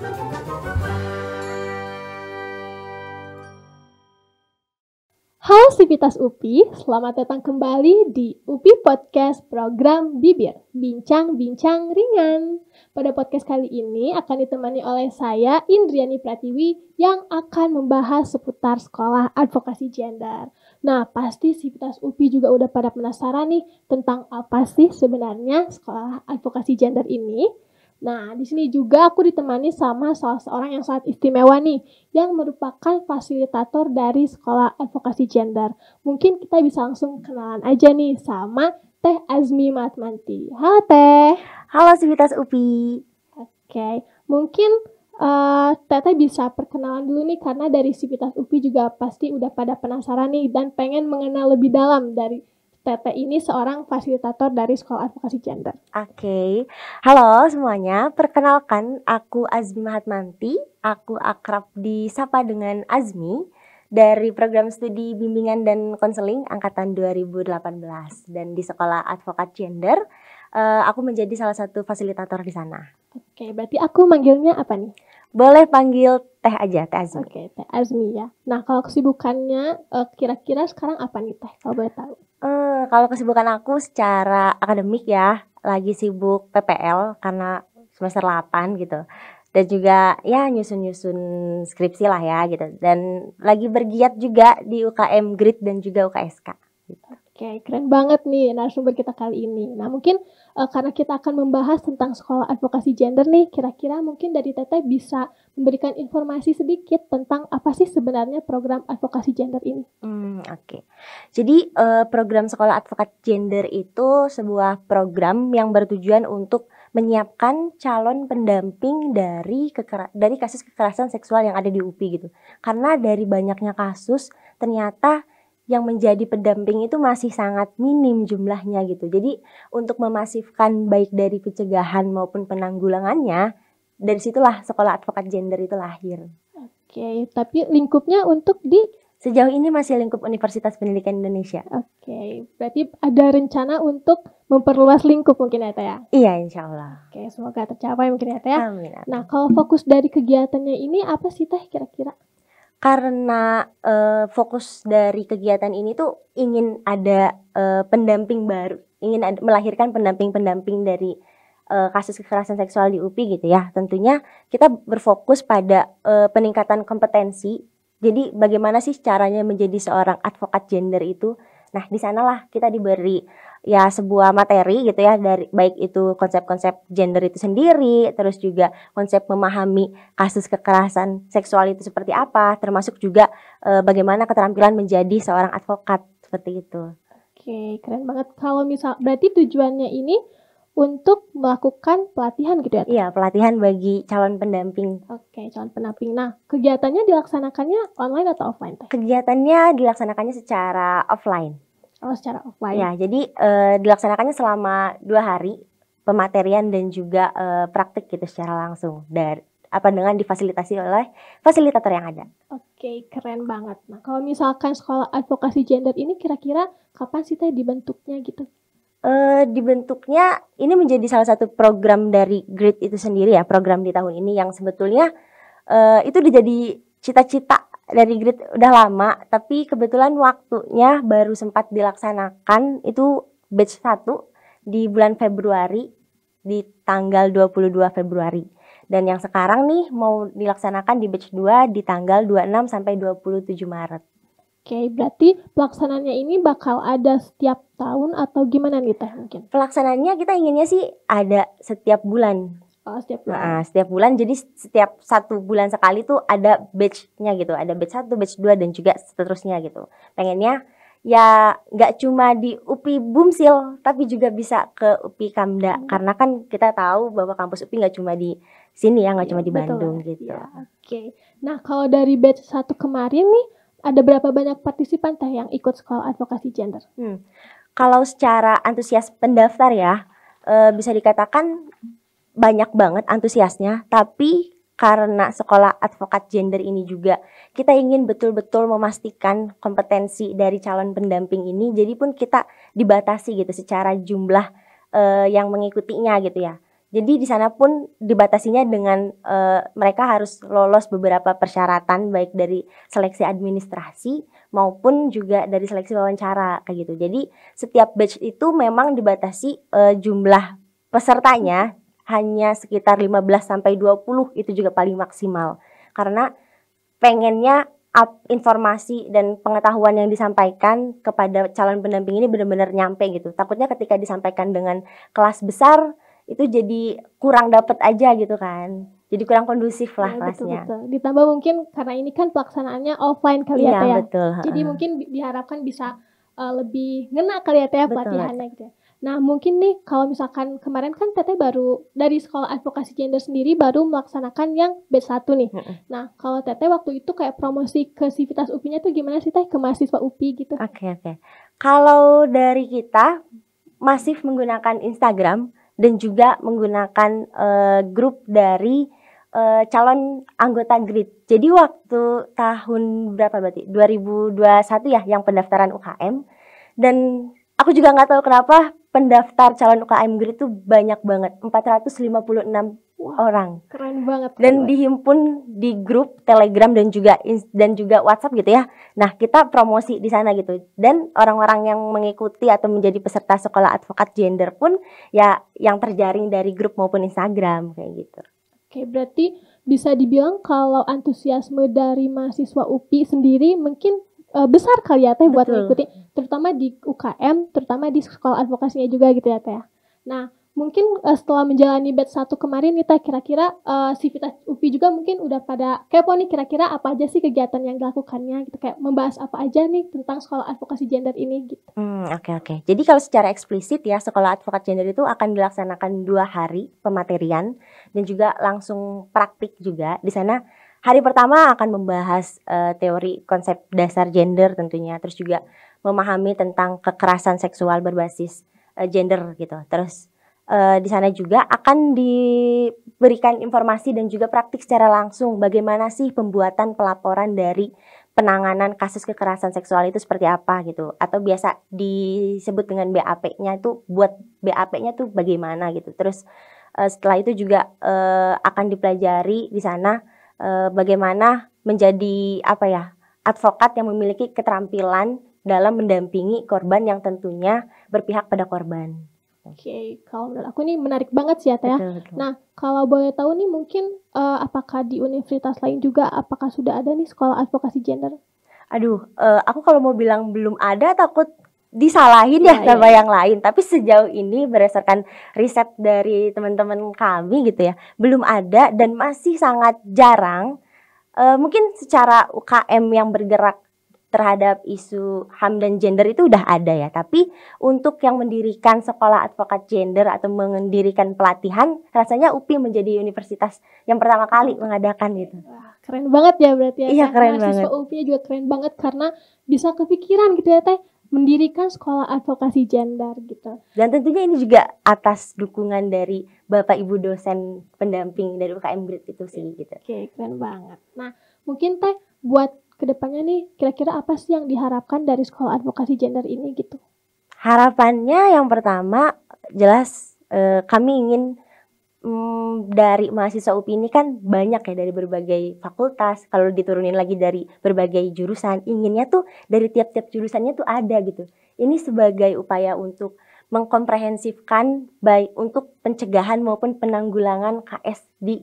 Halo Sivitas UPI, selamat datang kembali di UPI Podcast program Bibir, Bincang-Bincang Ringan. Pada podcast kali ini akan ditemani oleh saya, Indriani Pratiwi, yang akan membahas seputar sekolah advokasi gender. Nah, pasti Sivitas UPI juga udah pada penasaran nih tentang apa sih sebenarnya sekolah advokasi gender ini. Nah, di sini juga aku ditemani sama salah seorang yang sangat istimewa nih, yang merupakan fasilitator dari sekolah advokasi gender. Mungkin kita bisa langsung kenalan aja nih sama Teh Azmi Matmanti. Halo Teh. Halo Sivitas UPI. Oke, mungkin Teteh bisa perkenalan dulu nih, karena dari Sivitas UPI juga pasti udah pada penasaran nih dan pengen mengenal lebih dalam dari Teteh ini seorang fasilitator dari sekolah advokasi gender. Oke. Halo semuanya, perkenalkan aku Azmi Mahatmanti. Aku akrab disapa dengan Azmi dari program studi bimbingan dan konseling angkatan 2018. Dan di sekolah advokat gender, aku menjadi salah satu fasilitator di sana. Oke, berarti aku manggilnya apa nih? Boleh panggil Teh aja, Teh Azmi. Oke, Teh Azmi ya. Nah, kalau kesibukannya kira-kira sekarang apa nih Teh, kalau boleh tahu? Kalau kesibukan aku secara akademik ya, lagi sibuk PPL karena semester 8 gitu. Dan juga ya nyusun-nyusun skripsi lah ya gitu. Dan lagi bergiat juga di UKM Grid dan juga UKSK gitu. Oke, keren banget nih narasumber kita kali ini. Nah, mungkin karena kita akan membahas tentang sekolah advokasi gender nih, kira-kira mungkin dari Teteh bisa memberikan informasi sedikit tentang apa sih sebenarnya program advokasi gender ini. Oke. Jadi program sekolah advokat gender itu sebuah program yang bertujuan untuk menyiapkan calon pendamping dari kasus kekerasan seksual yang ada di UPI gitu. Karena dari banyaknya kasus ternyata yang menjadi pendamping itu masih sangat minim jumlahnya gitu. Jadi untuk memasifkan baik dari pencegahan maupun penanggulangannya, dari situlah sekolah advokat gender itu lahir. Oke, tapi lingkupnya untuk di Sejauh ini masih lingkup Universitas Pendidikan Indonesia. Oke, berarti ada rencana untuk memperluas lingkup mungkin ya Teh ya? Iya, insya Allah. Oke, semoga tercapai mungkin ya Teh ya. Amin. Nah, kalau fokus dari kegiatannya ini apa sih Teh kira-kira? Karena fokus dari kegiatan ini tuh ingin ada pendamping baru, ingin melahirkan pendamping-pendamping dari kasus kekerasan seksual di UPI gitu ya. Tentunya kita berfokus pada peningkatan kompetensi. Jadi bagaimana sih caranya menjadi seorang advokat gender itu? Nah, di sanalah kita diberi ya sebuah materi gitu ya, dari baik itu konsep-konsep gender itu sendiri, terus juga konsep memahami kasus kekerasan seksual itu seperti apa, termasuk juga bagaimana keterampilan menjadi seorang advokat seperti itu. Oke, keren banget. Kalau misal berarti tujuannya ini untuk melakukan pelatihan gitu ya? Iya, pelatihan bagi calon pendamping. Oke, calon pendamping. Nah, kegiatannya dilaksanakannya online atau offline Teh? Kegiatannya dilaksanakannya secara offline. Oh, secara offline. Ya, jadi dilaksanakannya selama 2 hari pematerian dan juga praktik gitu secara langsung dengan difasilitasi oleh fasilitator yang ada. Oke, keren banget. Nah, kalau misalkan sekolah advokasi gender ini kira-kira kapan sih Teh dibentuknya gitu? Dibentuknya ini menjadi salah satu program dari Grid itu sendiri ya, program di tahun ini yang sebetulnya itu udah jadi cita-cita dari Grid udah lama, tapi kebetulan waktunya baru sempat dilaksanakan itu batch 1 di bulan Februari, di tanggal 22 Februari. Dan yang sekarang nih mau dilaksanakan di batch 2 di tanggal 26 sampai 27 Maret. Oke, berarti pelaksanaannya ini bakal ada setiap tahun atau gimana nih Teh mungkin? Pelaksanaannya kita inginnya sih ada setiap bulan. Oh, setiap bulan. Nah, setiap bulan, jadi setiap 1 bulan sekali tuh ada batch-nya gitu. Ada batch 1, batch 2, dan juga seterusnya gitu. Pengennya ya nggak cuma di UPI Bumsil, tapi juga bisa ke UPI Kamda. Karena kan kita tahu bahwa kampus UPI nggak cuma di sini ya, nggak cuma di Bandung gitu. Ya, oke. Nah, kalau dari batch 1 kemarin nih, ada berapa banyak partisipan Teh yang ikut sekolah advokasi gender? Kalau secara antusias pendaftar ya, bisa dikatakan banyak banget antusiasnya, tapi karena sekolah advokat gender ini juga kita ingin betul-betul memastikan kompetensi dari calon pendamping ini, jadi pun kita dibatasi gitu secara jumlah yang mengikutinya gitu ya. Jadi di sana pun dibatasinya dengan mereka harus lolos beberapa persyaratan baik dari seleksi administrasi maupun juga dari seleksi wawancara kayak gitu. Jadi setiap batch itu memang dibatasi jumlah pesertanya hanya sekitar 15 sampai 20, itu juga paling maksimal. Karena pengennya informasi dan pengetahuan yang disampaikan kepada calon pendamping ini benar-benar nyampe gitu. Takutnya ketika disampaikan dengan kelas besar itu jadi kurang dapet aja gitu kan. Jadi kurang kondusif lah Ya, kelasnya. betul. Ditambah mungkin karena ini kan pelaksanaannya offline kali ya, Iya, Teh ya. betul. Jadi mungkin diharapkan bisa lebih ngena kali ya, Teh, Betul, pelatihannya gitu ya. Nah, mungkin nih kalau misalkan kemarin kan Teteh baru dari Sekolah Advokasi Gender sendiri baru melaksanakan yang batch 1 nih. Nah, kalau Teteh waktu itu kayak promosi ke Sivitas UPI-nya tuh gimana sih, Teh, ke mahasiswa UPI gitu? Oke. Kalau dari kita masih menggunakan Instagram dan juga menggunakan grup dari calon anggota GRID. Jadi waktu tahun berapa berarti? 2021 ya yang pendaftaran UKM. Dan aku juga nggak tahu kenapa pendaftar calon UKM GRID itu banyak banget, 456 orang. Keren banget. Dan dihimpun di grup Telegram dan juga WhatsApp gitu ya. Nah, kita promosi di sana gitu. Dan orang-orang yang mengikuti atau menjadi peserta sekolah advokat gender pun ya yang terjaring dari grup maupun Instagram kayak gitu. Oke, berarti bisa dibilang kalau antusiasme dari mahasiswa UPI sendiri mungkin besar kali ya, Teh, buat mengikuti, terutama di UKM, terutama di sekolah advokasinya juga gitu ya, Teh. Nah, mungkin setelah menjalani batch 1 kemarin nih, Teh, kira-kira Sivitas UPI juga mungkin udah pada kepo nih, kira-kira apa aja sih kegiatan yang dilakukannya gitu, kayak membahas apa aja nih tentang sekolah advokasi gender ini gitu. Oke. Jadi kalau secara eksplisit ya, sekolah advokat gender itu akan dilaksanakan 2 hari pematerian dan juga langsung praktik juga. Di sana hari pertama akan membahas teori konsep dasar gender tentunya, terus juga memahami tentang kekerasan seksual berbasis gender gitu. Terus di sana juga akan diberikan informasi dan juga praktik secara langsung bagaimana sih pembuatan pelaporan dari penanganan kasus kekerasan seksual itu seperti apa gitu, atau biasa disebut dengan BAP-nya itu, buat BAP-nya tuh bagaimana gitu. Terus setelah itu juga akan dipelajari di sana bagaimana menjadi advokat yang memiliki keterampilan dalam mendampingi korban yang tentunya berpihak pada korban. Oke, kalau menurut aku ini menarik banget sih ya, Teh. Betul. Nah, kalau boleh tahu nih mungkin apakah di universitas lain juga apakah sudah ada nih sekolah advokasi gender? Aku kalau mau bilang belum ada takut disalahin ya sama yang lain. Tapi sejauh ini berdasarkan riset dari teman-teman kami gitu ya, belum ada dan masih sangat jarang. Mungkin secara UKM yang bergerak terhadap isu HAM dan gender itu udah ada ya. Tapi untuk yang mendirikan sekolah advokat gender atau mendirikan pelatihan, rasanya UPI menjadi universitas yang pertama kali mengadakan gitu. Wah, keren banget ya berarti ya. Iya, keren mahasiswa banget. UPI juga keren banget karena bisa kepikiran gitu ya, Teh, mendirikan sekolah advokasi gender gitu. Dan tentunya ini juga atas dukungan dari Bapak Ibu dosen pendamping dari UKM GRID itu sih gitu. Oke, keren banget. Nah, mungkin Teh buat kedepannya nih kira-kira apa sih yang diharapkan dari sekolah advokasi gender ini gitu? Harapannya yang pertama jelas kami ingin dari mahasiswa UPI ini kan banyak ya dari berbagai fakultas. Kalau diturunin lagi dari berbagai jurusan, inginnya tuh dari tiap-tiap jurusannya tuh ada gitu. Ini sebagai upaya untuk mengkomprehensifkan baik untuk pencegahan maupun penanggulangan KS di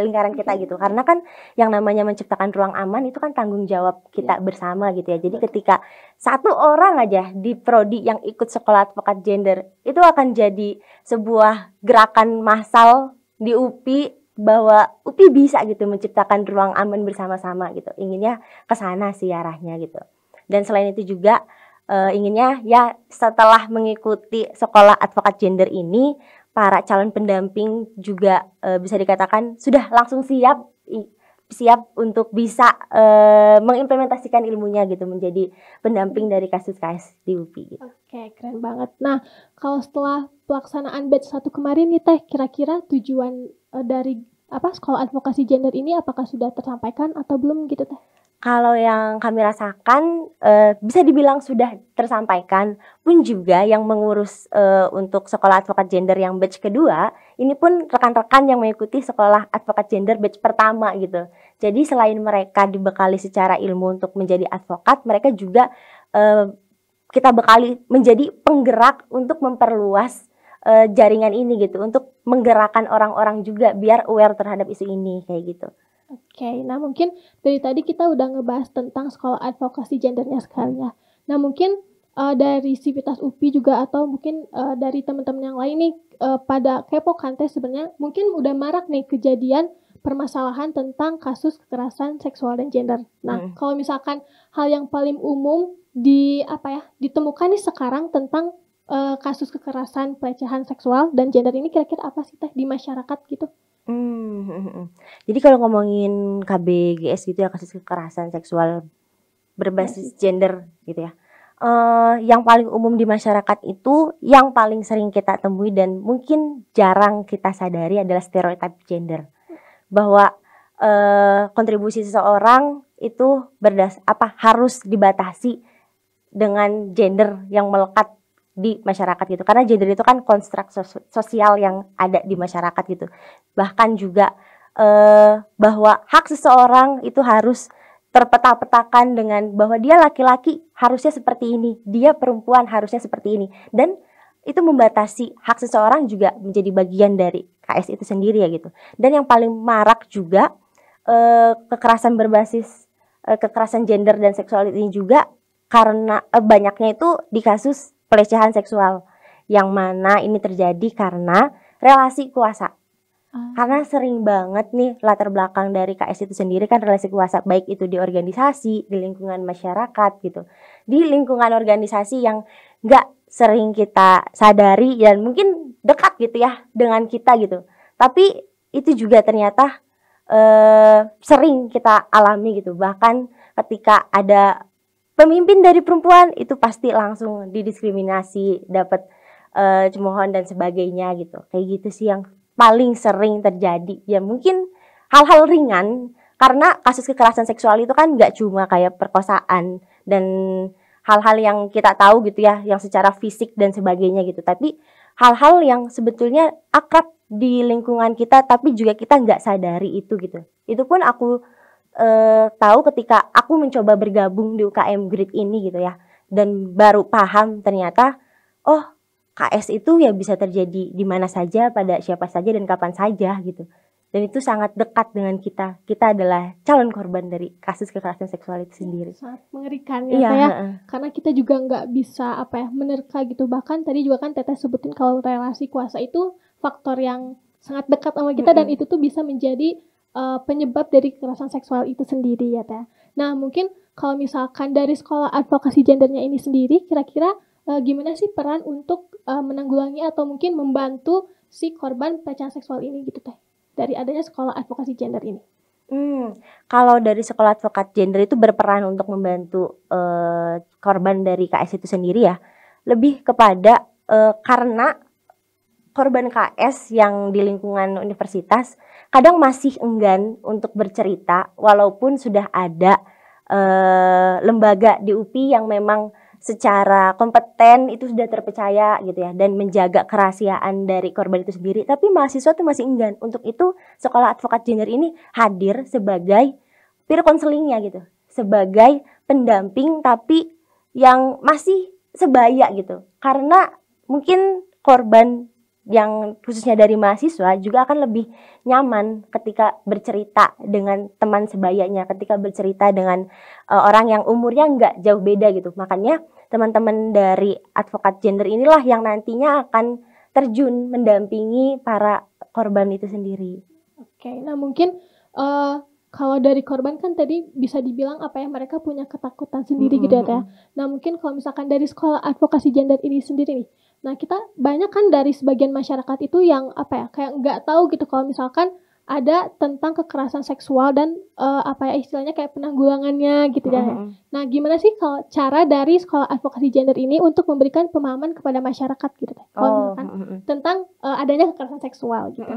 lingkaran kita gitu. Karena kan yang namanya menciptakan ruang aman itu kan tanggung jawab kita bersama gitu ya. Jadi ketika satu orang aja di prodi yang ikut sekolah advokat gender, itu akan jadi sebuah gerakan massal di UPI bahwa UPI bisa gitu menciptakan ruang aman bersama-sama gitu. Inginnya ke sana sih arahnya gitu. Dan selain itu juga inginnya ya setelah mengikuti sekolah advokat gender ini, para calon pendamping juga bisa dikatakan sudah langsung siap untuk bisa mengimplementasikan ilmunya gitu menjadi pendamping dari kasus-kasus di UPI gitu. Oke, keren banget. Nah, kalau setelah pelaksanaan batch 1 kemarin nih, Teh, kira-kira tujuan dari sekolah advokasi gender ini apakah sudah tersampaikan atau belum gitu, Teh? Kalau yang kami rasakan bisa dibilang sudah tersampaikan, pun juga yang mengurus untuk sekolah advokat gender yang batch kedua, ini pun rekan-rekan yang mengikuti sekolah advokat gender batch pertama gitu. Jadi selain mereka dibekali secara ilmu untuk menjadi advokat, mereka juga kita bekali menjadi penggerak untuk memperluas jaringan ini gitu, untuk menggerakkan orang-orang juga biar aware terhadap isu ini kayak gitu. Oke, nah mungkin dari tadi kita udah ngebahas tentang sekolah advokasi gendernya sekali ya. Nah mungkin dari Sivitas UPI juga atau mungkin dari teman-teman yang lain nih pada kepo kan teh sebenarnya mungkin udah marak nih kejadian permasalahan tentang kasus kekerasan seksual dan gender. Nah kalau misalkan hal yang paling umum ditemukan nih sekarang tentang kasus kekerasan pelecehan seksual dan gender ini kira-kira apa sih teh di masyarakat gitu? Jadi kalau ngomongin KBGS gitu ya, kasus kekerasan seksual berbasis gender gitu ya, yang paling umum di masyarakat itu yang paling sering kita temui dan mungkin jarang kita sadari adalah stereotip gender, bahwa kontribusi seseorang itu harus dibatasi dengan gender yang melekat di masyarakat gitu, karena gender itu kan konstruk sosial yang ada di masyarakat gitu. Bahkan juga bahwa hak seseorang itu harus terpeta-petakan dengan bahwa dia laki-laki harusnya seperti ini, dia perempuan harusnya seperti ini, dan itu membatasi hak seseorang juga menjadi bagian dari KS itu sendiri ya gitu. Dan yang paling marak juga kekerasan berbasis kekerasan gender dan seksual ini juga karena banyaknya itu di kasus pelecehan seksual, yang mana ini terjadi karena relasi kuasa. Karena sering banget nih latar belakang dari KS itu sendiri kan relasi kuasa, baik itu di organisasi, di lingkungan masyarakat gitu, di lingkungan organisasi yang gak sering kita sadari dan mungkin dekat gitu ya dengan kita gitu, tapi itu juga ternyata sering kita alami gitu. Bahkan ketika ada pemimpin dari perempuan itu pasti langsung didiskriminasi, dapat cemoohan dan sebagainya gitu. Kayak gitu sih yang paling sering terjadi. Ya mungkin hal-hal ringan, karena kasus kekerasan seksual itu kan nggak cuma kayak perkosaan dan hal-hal yang kita tahu gitu ya, yang secara fisik dan sebagainya gitu. Tapi hal-hal yang sebetulnya akrab di lingkungan kita, tapi juga kita nggak sadari itu gitu. Itu pun aku tahu ketika aku mencoba bergabung di UKM Grid ini gitu ya, dan baru paham ternyata KS itu ya bisa terjadi di mana saja, pada siapa saja dan kapan saja gitu. Dan itu sangat dekat dengan kita. Kita adalah calon korban dari kasus kekerasan seksual itu sendiri. Sangat mengerikan ya, karena kita juga nggak bisa menerka gitu. Bahkan tadi juga kan Teteh sebutin kalau relasi kuasa itu faktor yang sangat dekat sama kita, dan itu tuh bisa menjadi penyebab dari kekerasan seksual itu sendiri ya Teh. Nah mungkin kalau misalkan dari sekolah advokasi gendernya ini sendiri, kira-kira gimana sih peran untuk menanggulangi atau mungkin membantu si korban pelecehan seksual ini gitu Teh, dari adanya sekolah advokasi gender ini? Kalau dari sekolah advokat gender itu berperan untuk membantu korban dari KS itu sendiri ya, lebih kepada karena korban KS yang di lingkungan universitas kadang masih enggan untuk bercerita, walaupun sudah ada lembaga di UPI yang memang secara kompeten itu sudah terpercaya gitu ya, dan menjaga kerahasiaan dari korban itu sendiri, tapi mahasiswa tuh masih enggan. Untuk itu sekolah advokat gender ini hadir sebagai peer counselingnya gitu, sebagai pendamping tapi yang masih sebaya gitu, karena mungkin korban yang khususnya dari mahasiswa juga akan lebih nyaman ketika bercerita dengan teman sebayanya, ketika bercerita dengan orang yang umurnya nggak jauh beda gitu. Makanya teman-teman dari advokat gender inilah yang nantinya akan terjun mendampingi para korban itu sendiri. Oke, nah mungkin kalau dari korban kan tadi bisa dibilang mereka punya ketakutan sendiri gitu ya Teh. Nah mungkin kalau misalkan dari sekolah advokasi gender ini sendiri nih, nah kita banyak kan dari sebagian masyarakat itu yang kayak nggak tahu gitu kalau misalkan ada tentang kekerasan seksual dan istilahnya kayak penanggulangannya gitu ya. Nah gimana sih kalau cara dari sekolah advokasi gender ini untuk memberikan pemahaman kepada masyarakat gitu Teh, kalau misalkan tentang adanya kekerasan seksual gitu?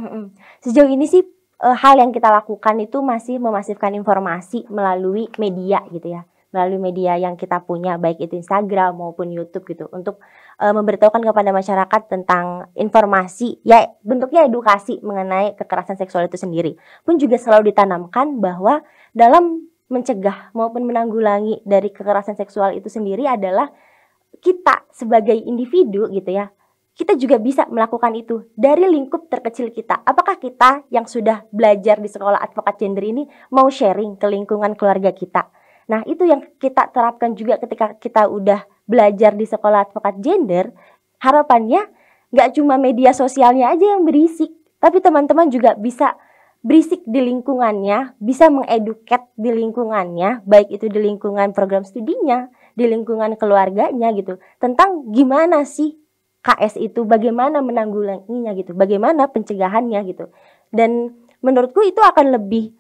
Sejauh ini sih hal yang kita lakukan itu masih memasifkan informasi melalui media gitu ya, melalui media yang kita punya, baik itu Instagram maupun YouTube gitu, untuk memberitahukan kepada masyarakat tentang informasi, ya bentuknya edukasi mengenai kekerasan seksual itu sendiri. Pun juga selalu ditanamkan bahwa dalam mencegah maupun menanggulangi dari kekerasan seksual itu sendiri adalah kita sebagai individu gitu ya, kita juga bisa melakukan itu dari lingkup terkecil kita. Apakah kita yang sudah belajar di sekolah advokat gender ini mau sharing ke lingkungan keluarga kita? Nah, itu yang kita terapkan juga ketika kita udah belajar di sekolah advokat gender. Harapannya nggak cuma media sosialnya aja yang berisik, tapi teman-teman juga bisa berisik di lingkungannya, bisa mengeduket di lingkungannya, baik itu di lingkungan program studinya, di lingkungan keluarganya gitu, tentang gimana sih KS itu, bagaimana menanggulanginya gitu, bagaimana pencegahannya gitu. Dan menurutku itu akan lebih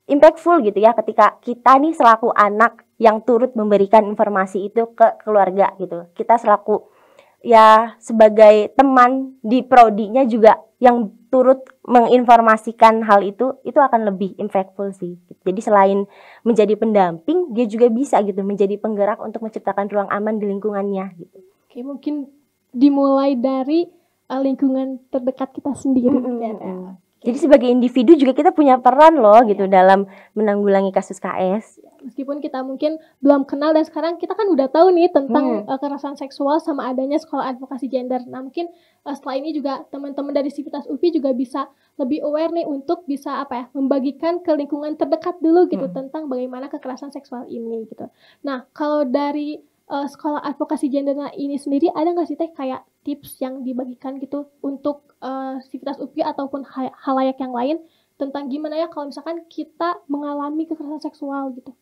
impactful gitu ya, ketika kita nih selaku anak yang turut memberikan informasi itu ke keluarga gitu. Kita selaku ya sebagai teman di prodinya juga yang turut menginformasikan hal itu akan lebih impactful sih. Jadi selain menjadi pendamping, dia juga bisa gitu menjadi penggerak untuk menciptakan ruang aman di lingkungannya gitu. Oke, mungkin dimulai dari lingkungan terdekat kita sendiri. Jadi sebagai individu juga kita punya peran loh gitu dalam menanggulangi kasus KS. Meskipun kita mungkin belum kenal, dan sekarang kita kan udah tahu nih tentang kekerasan seksual sama adanya sekolah advokasi gender. Nah, mungkin setelah ini juga teman-teman dari Sivitas UPI juga bisa lebih aware nih untuk bisa membagikan ke lingkungan terdekat dulu gitu tentang bagaimana kekerasan seksual ini gitu. Nah, kalau dari sekolah advokasi gender ini sendiri, ada nggak sih Teh kayak tips yang dibagikan gitu untuk Sivitas UPI ataupun halayak yang lain tentang gimana ya kalau misalkan kita mengalami kekerasan seksual gitu?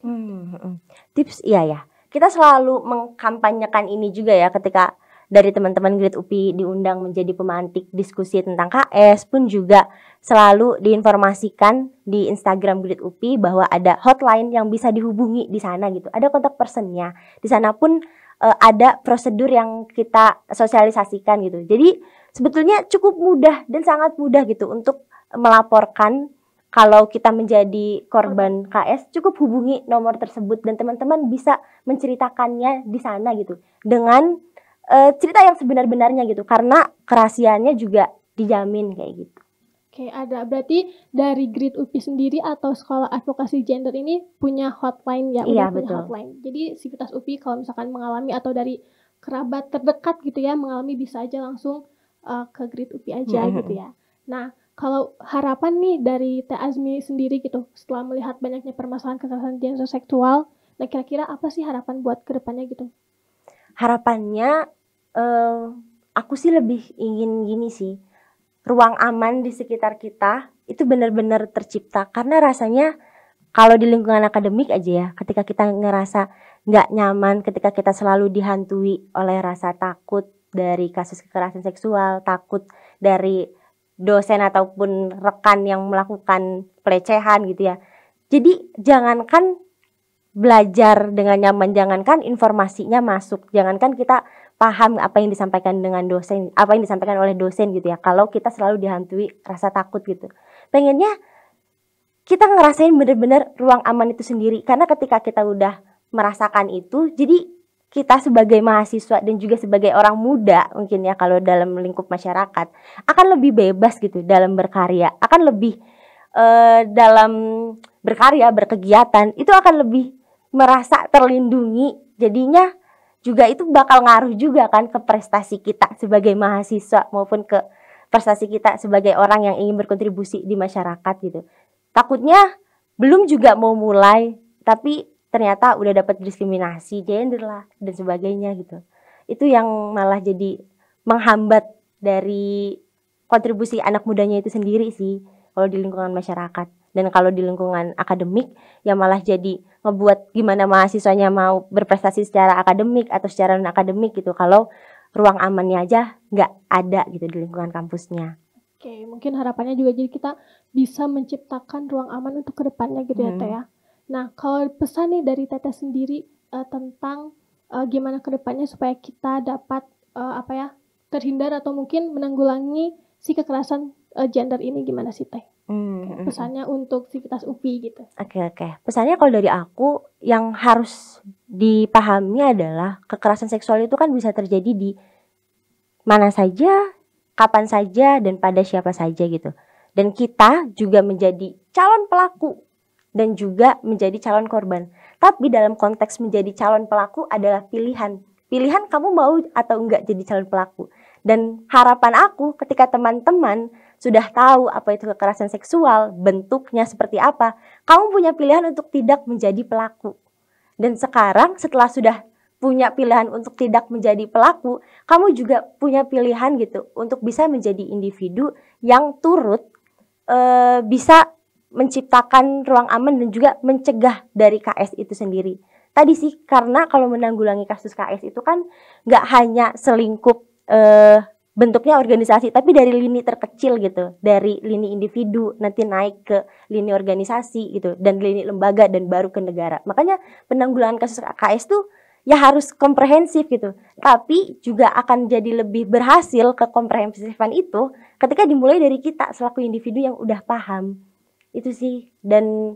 Tips iya ya. Kita selalu mengkampanyekan ini juga ya, ketika dari teman-teman Grid UPI diundang menjadi pemantik diskusi tentang KS, pun juga selalu diinformasikan di Instagram Grid UPI bahwa ada hotline yang bisa dihubungi di sana gitu. Ada kontak personnya. Di sana pun ada prosedur yang kita sosialisasikan gitu. Jadi sebetulnya cukup mudah dan sangat mudah gitu untuk melaporkan. Kalau kita menjadi korban KS, cukup hubungi nomor tersebut dan teman-teman bisa menceritakannya di sana gitu, dengan cerita yang sebenar-benarnya gitu, karena kerahasiaannya juga dijamin kayak gitu. Oke, ada. Berarti dari Grid UPI sendiri atau sekolah advokasi gender ini punya hotline ya? Iya, punya betul. hotline. Jadi Sivitas UPI kalau misalkan mengalami atau dari kerabat terdekat gitu ya mengalami, bisa aja langsung ke Grid UPI aja gitu ya. Nah, kalau harapan nih dari Teh Azmi sendiri gitu, setelah melihat banyaknya permasalahan kekerasan gender seksual, nah kira-kira apa sih harapan buat kedepannya gitu? Harapannya aku sih lebih ingin gini sih, ruang aman di sekitar kita itu benar-benar tercipta. Karena rasanya kalau di lingkungan akademik aja ya, ketika kita ngerasa nggak nyaman, ketika kita selalu dihantui oleh rasa takut dari kasus kekerasan seksual, takut dari dosen ataupun rekan yang melakukan pelecehan gitu ya. Jadi jangankan belajar dengan nyaman, jangankan informasinya masuk, jangankan kita paham apa yang disampaikan dengan dosen, apa yang disampaikan oleh dosen gitu ya, kalau kita selalu dihantui rasa takut gitu. Pengennya kita ngerasain bener-bener ruang aman itu sendiri, karena ketika kita udah merasakan itu, jadi kita sebagai mahasiswa dan juga sebagai orang muda mungkin ya, kalau dalam lingkup masyarakat akan lebih bebas gitu dalam berkarya, akan lebih dalam berkarya, berkegiatan itu akan lebih merasa terlindungi. Jadinya juga itu bakal ngaruh juga kan ke prestasi kita sebagai mahasiswa maupun ke prestasi kita sebagai orang yang ingin berkontribusi di masyarakat gitu. Takutnya belum juga mau mulai, tapi ternyata udah dapat diskriminasi gender lah dan sebagainya gitu. Itu yang malah jadi menghambat dari kontribusi anak mudanya itu sendiri sih, kalau di lingkungan masyarakat. Dan kalau di lingkungan akademik ya malah jadi ngebuat gimana mahasiswanya mau berprestasi secara akademik atau secara non akademik gitu, kalau ruang amannya aja nggak ada gitu di lingkungan kampusnya. Oke, mungkin harapannya juga jadi kita bisa menciptakan ruang aman untuk kedepannya gitu ya Teh ya. Nah, kalau pesan nih dari Teteh sendiri tentang gimana kedepannya supaya kita dapat terhindar atau mungkin menanggulangi si kekerasan gender ini gimana sih Teh? Pesannya untuk Civitas UPI gitu. Oke. Pesannya kalau dari aku yang harus dipahami adalah kekerasan seksual itu kan bisa terjadi di mana saja, kapan saja, dan pada siapa saja gitu. Dan kita juga menjadi calon pelaku dan juga menjadi calon korban. Tapi dalam konteks menjadi calon pelaku adalah pilihan. Pilihan kamu mau atau enggak jadi calon pelaku. Dan harapan aku ketika teman-teman sudah tahu apa itu kekerasan seksual, bentuknya seperti apa, kamu punya pilihan untuk tidak menjadi pelaku. Dan sekarang setelah sudah punya pilihan untuk tidak menjadi pelaku, kamu juga punya pilihan gitu untuk bisa menjadi individu yang turut bisa menciptakan ruang aman dan juga mencegah dari KS itu sendiri. Tadi sih karena kalau menanggulangi kasus KS itu kan nggak hanya selingkup bentuknya organisasi, tapi dari lini terkecil gitu, dari lini individu nanti naik ke lini organisasi gitu, dan lini lembaga dan baru ke negara. Makanya penanggulangan kasus KS tuh ya harus komprehensif gitu, tapi juga akan jadi lebih berhasil ke komprehensifan itu ketika dimulai dari kita selaku individu yang udah paham. Itu sih. Dan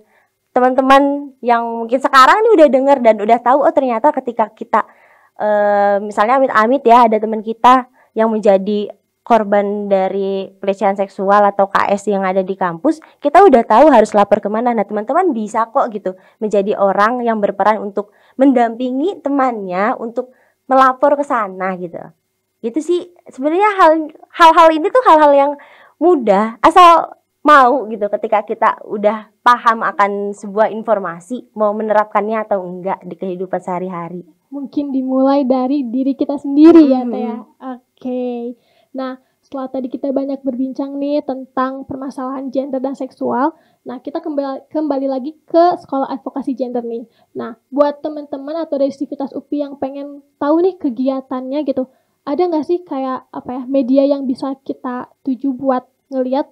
teman-teman yang mungkin sekarang nih udah dengar dan udah tahu, oh ternyata ketika kita misalnya amit-amit ya ada teman kita yang menjadi korban dari pelecehan seksual atau KS yang ada di kampus, kita udah tahu harus lapor kemana. Nah teman-teman bisa kok gitu menjadi orang yang berperan untuk mendampingi temannya untuk melapor ke sana gitu. Gitu sih sebenarnya hal-hal ini tuh hal-hal yang mudah asal mau gitu, ketika kita udah paham akan sebuah informasi mau menerapkannya atau enggak di kehidupan sehari-hari. Mungkin dimulai dari diri kita sendiri ya Teh ya. Oke. Nah, setelah tadi kita banyak berbincang nih tentang permasalahan gender dan seksual, nah kita kembali lagi ke sekolah advokasi gender nih. Nah, buat teman-teman atau dari Civitas UPI yang pengen tahu nih kegiatannya gitu, ada nggak sih kayak media yang bisa kita tuju buat ngelihat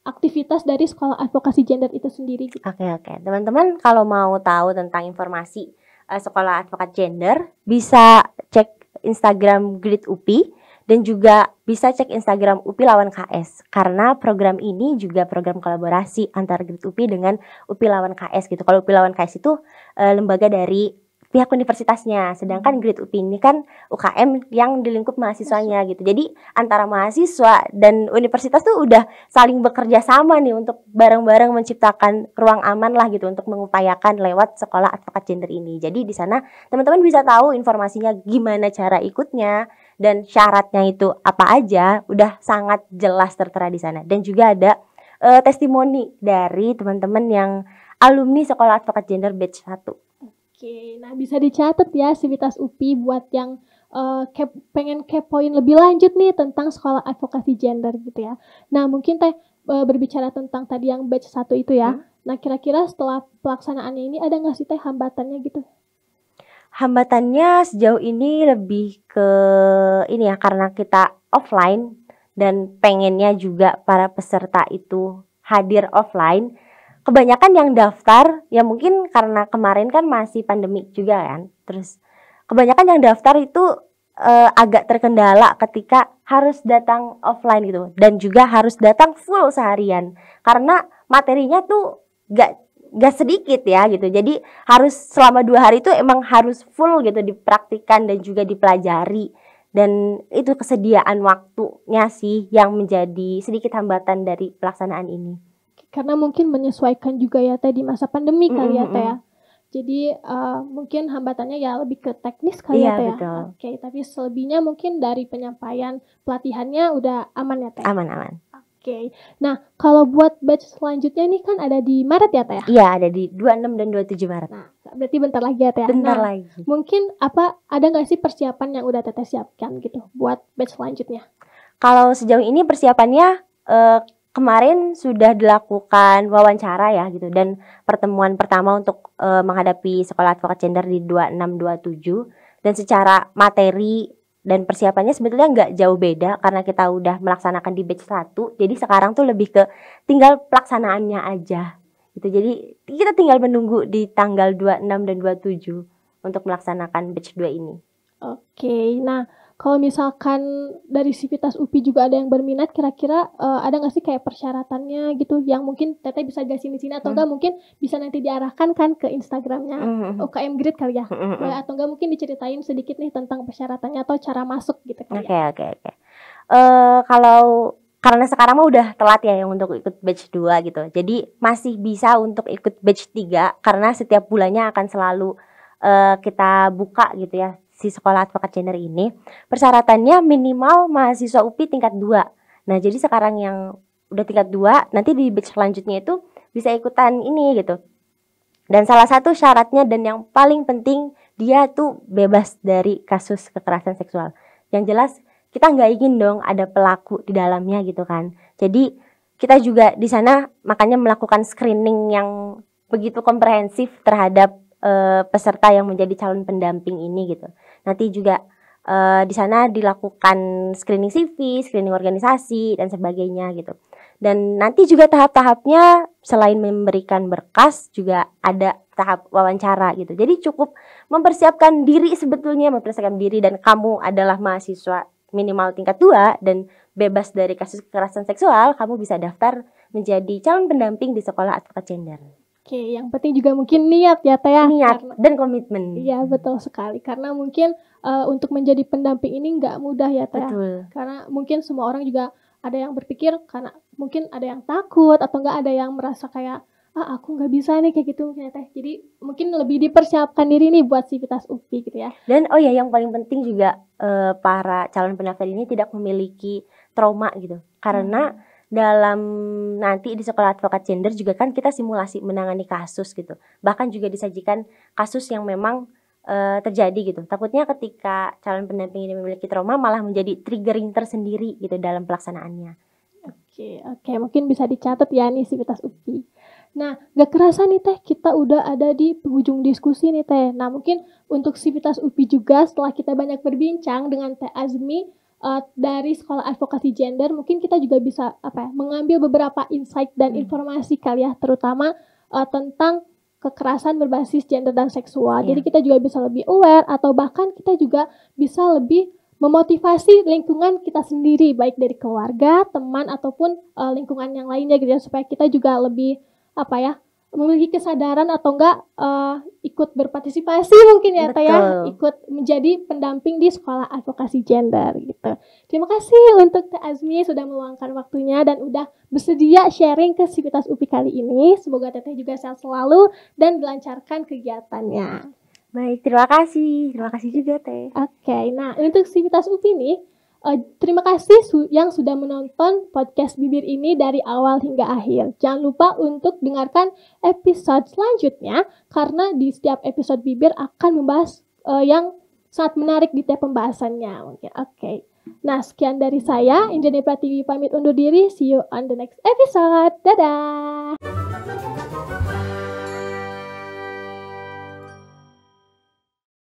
aktivitas dari sekolah advokasi gender itu sendiri gitu. Oke. Teman-teman kalau mau tahu tentang informasi sekolah advokat gender, bisa cek Instagram Grid UPI dan juga bisa cek Instagram UPI Lawan KS, karena program ini juga program kolaborasi antara Grid UPI dengan UPI Lawan KS gitu. Kalau UPI Lawan KS itu lembaga dari pihak universitasnya, sedangkan Grid UPI ini kan UKM yang di lingkup mahasiswanya gitu. Jadi antara mahasiswa dan universitas tuh udah saling bekerja sama nih untuk bareng-bareng menciptakan ruang aman lah gitu untuk mengupayakan lewat sekolah advokat gender ini. Jadi di sana teman-teman bisa tahu informasinya gimana cara ikutnya dan syaratnya itu apa aja, udah sangat jelas tertera di sana. Dan juga ada testimoni dari teman-teman yang alumni sekolah advokat gender batch 1. Oke, nah bisa dicatat ya Civitas UPI buat yang pengen kepoin lebih lanjut nih tentang sekolah advokasi gender gitu ya. Nah mungkin Teh berbicara tentang tadi yang batch 1 itu ya. Nah kira-kira setelah pelaksanaannya ini ada nggak sih Teh hambatannya gitu? Hambatannya sejauh ini lebih ke ini ya, karena kita offline dan pengennya juga para peserta itu hadir offline. Kebanyakan yang daftar, ya mungkin karena kemarin kan masih pandemi juga kan. Terus kebanyakan yang daftar itu agak terkendala ketika harus datang offline gitu. Dan juga harus datang full seharian. Karena materinya tuh gak sedikit ya gitu. Jadi harus selama 2 hari itu emang harus full gitu dipraktikkan dan juga dipelajari. Dan itu kesediaan waktunya sih yang menjadi sedikit hambatan dari pelaksanaan ini. Karena mungkin menyesuaikan juga ya Teh di masa pandemi kali ya Teh ya. Jadi mungkin hambatannya ya lebih ke teknis kali ya Teh ya. Oke, tapi selebihnya mungkin dari penyampaian pelatihannya udah aman ya Teh. Aman. Oke. Nah, kalau buat batch selanjutnya ini kan ada di Maret ya Teh ya? Iya, ada di 26 dan 27 Maret. Nah, berarti bentar lagi ya Teh ya. Bentar lagi. Mungkin ada nggak sih persiapan yang udah Teteh siapkan gitu buat batch selanjutnya? Kalau sejauh ini persiapannya kemarin sudah dilakukan wawancara ya gitu, dan pertemuan pertama untuk menghadapi sekolah advokat gender di 26-27, dan secara materi dan persiapannya sebetulnya nggak jauh beda karena kita udah melaksanakan di batch 1. Jadi sekarang tuh lebih ke tinggal pelaksanaannya aja gitu. Jadi kita tinggal menunggu di tanggal 26 dan 27 untuk melaksanakan batch 2 ini. Oke. Nah, kalau misalkan dari Sivitas UPI juga ada yang berminat, kira-kira ada nggak sih kayak persyaratannya gitu yang mungkin Teteh bisa jelasin di sini atau enggak mungkin bisa nanti diarahkan kan ke Instagramnya UKM Grid kali ya? Boleh atau enggak mungkin diceritain sedikit nih tentang persyaratannya atau cara masuk gitu kali ya? Oke. Kalau karena sekarang mah udah telat ya yang untuk ikut batch 2 gitu. Jadi masih bisa untuk ikut batch 3 karena setiap bulannya akan selalu kita buka gitu ya si sekolah advokat gender ini. Persyaratannya minimal mahasiswa UPI tingkat 2. Nah, jadi sekarang yang udah tingkat 2, nanti di batch selanjutnya itu bisa ikutan ini gitu. Dan salah satu syaratnya dan yang paling penting dia tuh bebas dari kasus kekerasan seksual. Yang jelas kita nggak ingin dong ada pelaku di dalamnya gitu kan. Jadi kita juga di sana makanya melakukan screening yang begitu komprehensif terhadap peserta yang menjadi calon pendamping ini gitu. Nanti juga di sana dilakukan screening CV, screening organisasi dan sebagainya gitu. Dan nanti juga tahap-tahapnya selain memberikan berkas juga ada tahap wawancara gitu. Jadi cukup mempersiapkan diri dan kamu adalah mahasiswa minimal tingkat 2 dan bebas dari kasus kekerasan seksual, kamu bisa daftar menjadi calon pendamping di sekolah advokat gender. Oke, yang penting juga mungkin niat ya Teh. Niat dan komitmen. Iya, betul sekali. Karena mungkin untuk menjadi pendamping ini nggak mudah ya Teh. Betul. Karena mungkin semua orang juga ada yang berpikir karena mungkin ada yang takut atau nggak ada yang merasa kayak aku nggak bisa nih kayak gitu mungkin ya Teh. Jadi mungkin lebih dipersiapkan diri nih buat Sivitas UPI gitu ya. Dan yang paling penting juga para calon pendaftar ini tidak memiliki trauma gitu. Karena dalam nanti di sekolah advokat gender juga kan kita simulasi menangani kasus gitu. Bahkan juga disajikan kasus yang memang terjadi gitu. Takutnya ketika calon pendamping ini memiliki trauma malah menjadi triggering tersendiri gitu dalam pelaksanaannya. Oke, mungkin bisa dicatat ya nih Sivitas UPI. Nah, gak kerasa nih Teh, kita udah ada di penghujung diskusi nih Teh. Nah, mungkin untuk Sivitas UPI juga setelah kita banyak berbincang dengan Teh Azmi dari Sekolah Advokasi Gender, mungkin kita juga bisa mengambil beberapa insight dan informasi kali ya, terutama tentang kekerasan berbasis gender dan seksual. Jadi kita juga bisa lebih aware atau bahkan kita juga bisa lebih memotivasi lingkungan kita sendiri, baik dari keluarga, teman ataupun lingkungan yang lainnya gitu ya, supaya kita juga lebih memiliki kesadaran atau enggak ikut berpartisipasi mungkin ya Teh ya, ikut menjadi pendamping di sekolah advokasi gender gitu. Terima kasih untuk Teh Azmi sudah meluangkan waktunya dan udah bersedia sharing ke Sivitas UPI kali ini. Semoga Teteh juga sehat selalu dan dilancarkan kegiatannya. Baik, terima kasih juga Teh. Oke, nah untuk Sivitas UPI nih, terima kasih yang sudah menonton podcast Bibir ini dari awal hingga akhir. Jangan lupa untuk dengarkan episode selanjutnya karena di setiap episode Bibir akan membahas yang sangat menarik di tiap pembahasannya. Mungkin oke. Nah, sekian dari saya, Indrani Pratiwi pamit undur diri. See you on the next episode. Dadah.